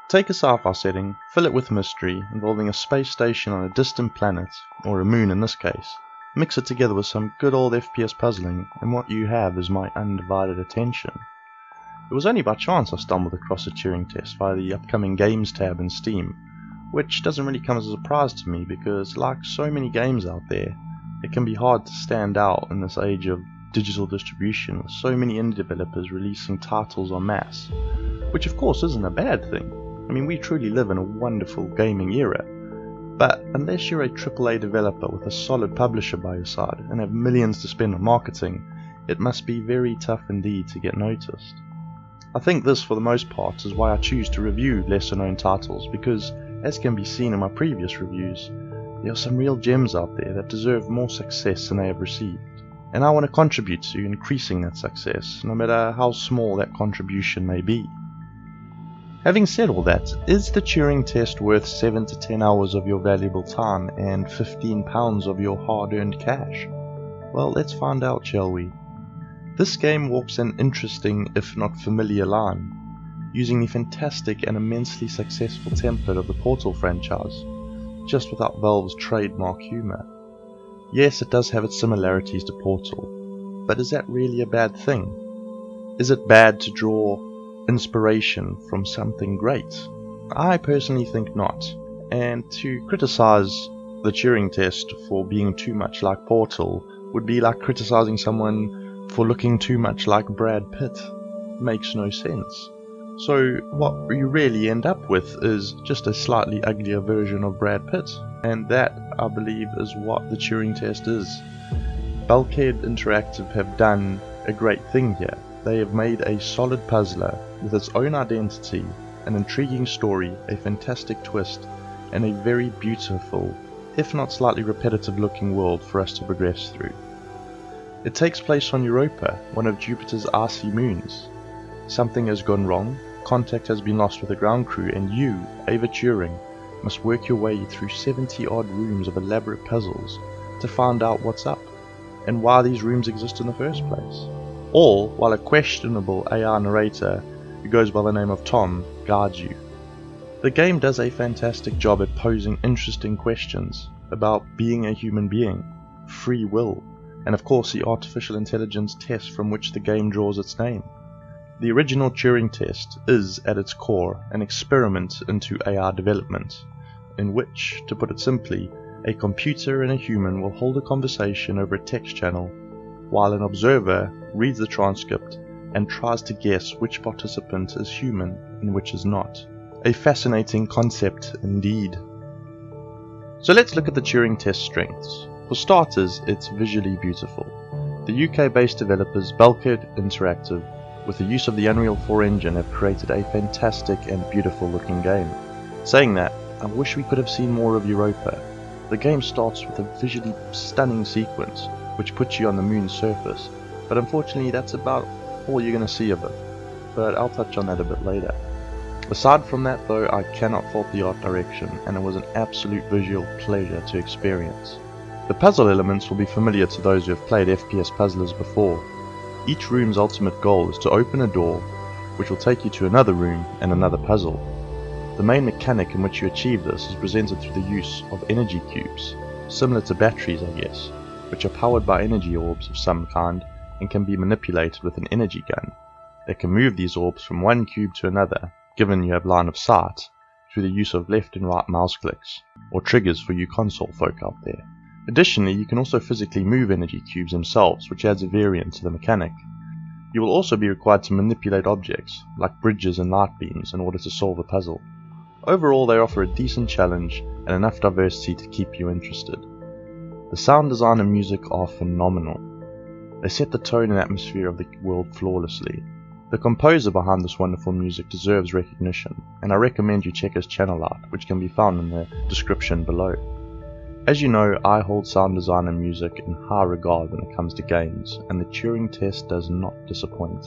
Take a sci-fi setting, fill it with mystery involving a space station on a distant planet, or a moon in this case. Mix it together with some good old FPS puzzling, and what you have is my undivided attention. It was only by chance I stumbled across a Turing Test via the upcoming Games tab in Steam, which doesn't really come as a surprise to me because, like so many games out there, it can be hard to stand out in this age of digital distribution with so many indie developers releasing titles en masse, which of course isn't a bad thing. I mean, we truly live in a wonderful gaming era, but unless you're a AAA developer with a solid publisher by your side and have millions to spend on marketing, it must be very tough indeed to get noticed. I think this, for the most part, is why I choose to review lesser known titles, because, as can be seen in my previous reviews, there are some real gems out there that deserve more success than they have received, and I want to contribute to increasing that success, no matter how small that contribution may be. Having said all that, is the Turing Test worth 7 to 10 hours of your valuable time and £15 of your hard-earned cash? Well, let's find out, shall we? This game walks an interesting, if not familiar line, using the fantastic and immensely successful template of the Portal franchise, just without Valve's trademark humour. Yes, it does have its similarities to Portal, but is that really a bad thing? Is it bad to draw inspiration from something great? I personally think not, and to criticize the Turing Test for being too much like Portal would be like criticizing someone for looking too much like Brad Pitt. Makes no sense. So what you really end up with is just a slightly uglier version of Brad Pitt, and that, I believe, is what the Turing Test is. Bulkhead Interactive have done a great thing here. They have made a solid puzzler with its own identity, an intriguing story, a fantastic twist, and a very beautiful, if not slightly repetitive looking world for us to progress through. It takes place on Europa, one of Jupiter's icy moons. Something has gone wrong, contact has been lost with the ground crew, and you, Ava Turing, must work your way through 70 odd rooms of elaborate puzzles to find out what's up, and why these rooms exist in the first place. All while a questionable AI narrator who goes by the name of Tom guides you. The game does a fantastic job at posing interesting questions about being a human being, free will, and of course the artificial intelligence test from which the game draws its name. The original Turing Test is, at its core, an experiment into AI development, in which, to put it simply, a computer and a human will hold a conversation over a text channel, while an observer reads the transcript and tries to guess which participant is human and which is not. A fascinating concept indeed. So let's look at the Turing Test strengths. For starters, it's visually beautiful. The UK-based developers Bulkhead Interactive, with the use of the Unreal 4 engine, have created a fantastic and beautiful looking game. Saying that, I wish we could have seen more of Europa. The game starts with a visually stunning sequence, which puts you on the moon's surface, but unfortunately that's about all you're going to see of it, but I'll touch on that a bit later. Aside from that though, I cannot fault the art direction, and it was an absolute visual pleasure to experience. The puzzle elements will be familiar to those who have played FPS puzzlers before. Each room's ultimate goal is to open a door, which will take you to another room and another puzzle. The main mechanic in which you achieve this is presented through the use of energy cubes, similar to batteries I guess, which are powered by energy orbs of some kind and can be manipulated with an energy gun. They can move these orbs from one cube to another, given you have line of sight, through the use of left and right mouse clicks, or triggers for you console folk out there. Additionally, you can also physically move energy cubes themselves, which adds a variant to the mechanic. You will also be required to manipulate objects, like bridges and light beams, in order to solve a puzzle. Overall, they offer a decent challenge and enough diversity to keep you interested. The sound design and music are phenomenal. They set the tone and atmosphere of the world flawlessly. The composer behind this wonderful music deserves recognition, and I recommend you check his channel out, which can be found in the description below. As you know, I hold sound design and music in high regard when it comes to games, and the Turing Test does not disappoint.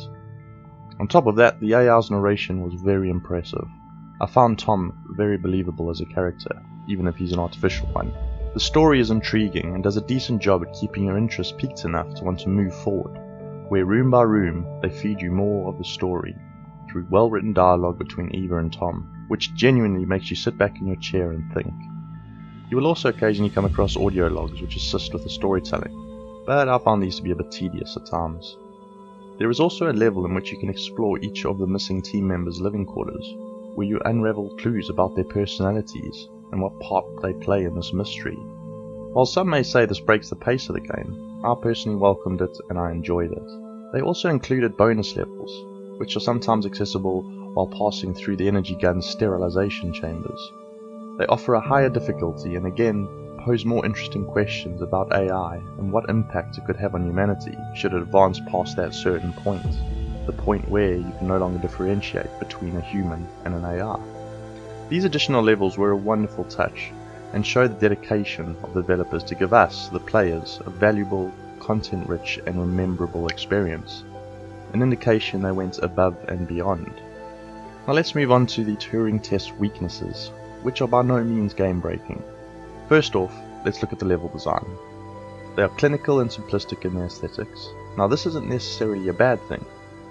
On top of that, the AI's narration was very impressive. I found Tom very believable as a character, even if he's an artificial one. The story is intriguing and does a decent job at keeping your interest piqued enough to want to move forward, where room by room they feed you more of the story through well-written dialogue between Eva and Tom. which genuinely makes you sit back in your chair and think. You will also occasionally come across audio logs which assist with the storytelling, but I found these to be a bit tedious at times. There is also a level in which you can explore each of the missing team members' living quarters, where you unravel clues about their personalities and what part they play in this mystery. While some may say this breaks the pace of the game, I personally welcomed it and I enjoyed it. They also included bonus levels, which are sometimes accessible while passing through the energy gun's sterilization chambers. They offer a higher difficulty and again pose more interesting questions about AI and what impact it could have on humanity should it advance past that certain point, the point where you can no longer differentiate between a human and an AI. These additional levels were a wonderful touch and show the dedication of the developers to give us, the players, a valuable, content-rich and rememberable experience, an indication they went above and beyond. Now let's move on to the Turing Test weaknesses, which are by no means game-breaking. First off, let's look at the level design. They are clinical and simplistic in their aesthetics. Now this isn't necessarily a bad thing,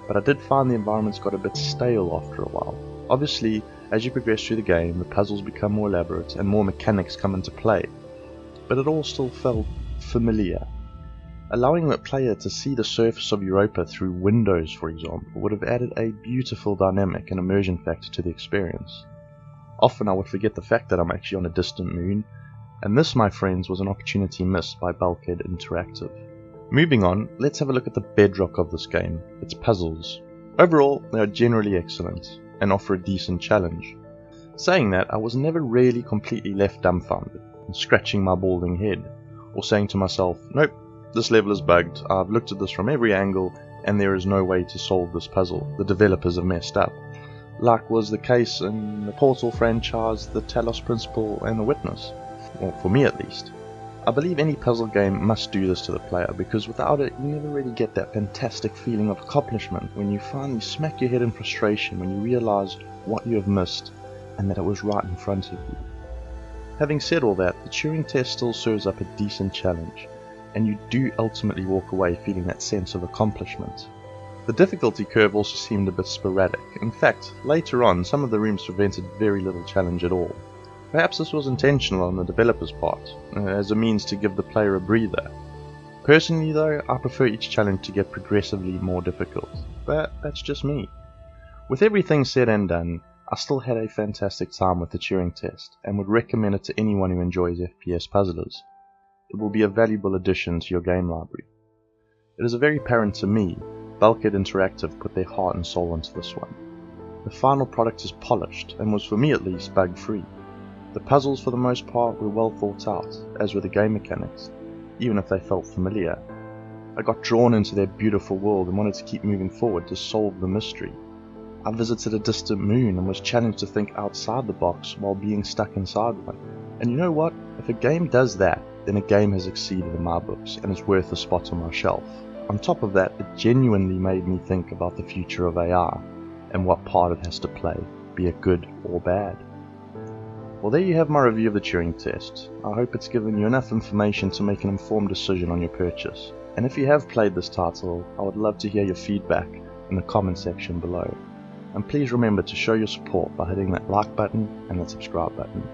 but I did find the environments got a bit stale after a while. Obviously, as you progress through the game, the puzzles become more elaborate and more mechanics come into play, but it all still felt familiar. Allowing the player to see the surface of Europa through windows, for example, would have added a beautiful dynamic and immersion factor to the experience. Often I would forget the fact that I'm actually on a distant moon, and this, my friends, was an opportunity missed by Bulkhead Interactive. Moving on, let's have a look at the bedrock of this game, its puzzles. Overall, they are generally excellent, and offer a decent challenge. Saying that, I was never really completely left dumbfounded, and scratching my balding head, or saying to myself, nope, this level is bugged, I've looked at this from every angle, and there is no way to solve this puzzle, the developers have messed up, like was the case in the Portal franchise, the Talos Principle, and the Witness. Or for me at least. I believe any puzzle game must do this to the player, because without it you never really get that fantastic feeling of accomplishment when you finally smack your head in frustration when you realize what you have missed and that it was right in front of you. Having said all that, the Turing Test still serves up a decent challenge, and you do ultimately walk away feeling that sense of accomplishment. The difficulty curve also seemed a bit sporadic. In fact, later on some of the rooms presented very little challenge at all. Perhaps this was intentional on the developer's part, as a means to give the player a breather. Personally though, I prefer each challenge to get progressively more difficult, but that's just me. With everything said and done, I still had a fantastic time with the Turing Test, and would recommend it to anyone who enjoys FPS puzzlers. It will be a valuable addition to your game library. It is very apparent to me, Bulkhead Interactive put their heart and soul into this one. The final product is polished, and was for me at least bug-free. The puzzles for the most part were well thought out, as were the game mechanics, even if they felt familiar. I got drawn into their beautiful world and wanted to keep moving forward to solve the mystery. I visited a distant moon and was challenged to think outside the box while being stuck inside one. And you know what? If a game does that, then a game has exceeded in my books and is worth a spot on my shelf. On top of that, it genuinely made me think about the future of AR and what part it has to play, be it good or bad. Well, there you have my review of the Turing Test. I hope it's given you enough information to make an informed decision on your purchase. And if you have played this title, I would love to hear your feedback in the comment section below. And please remember to show your support by hitting that like button and that subscribe button.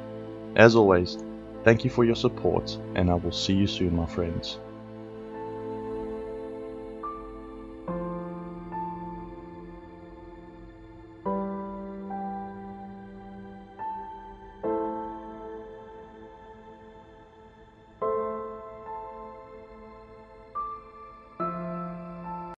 As always, thank you for your support, and I will see you soon, my friends.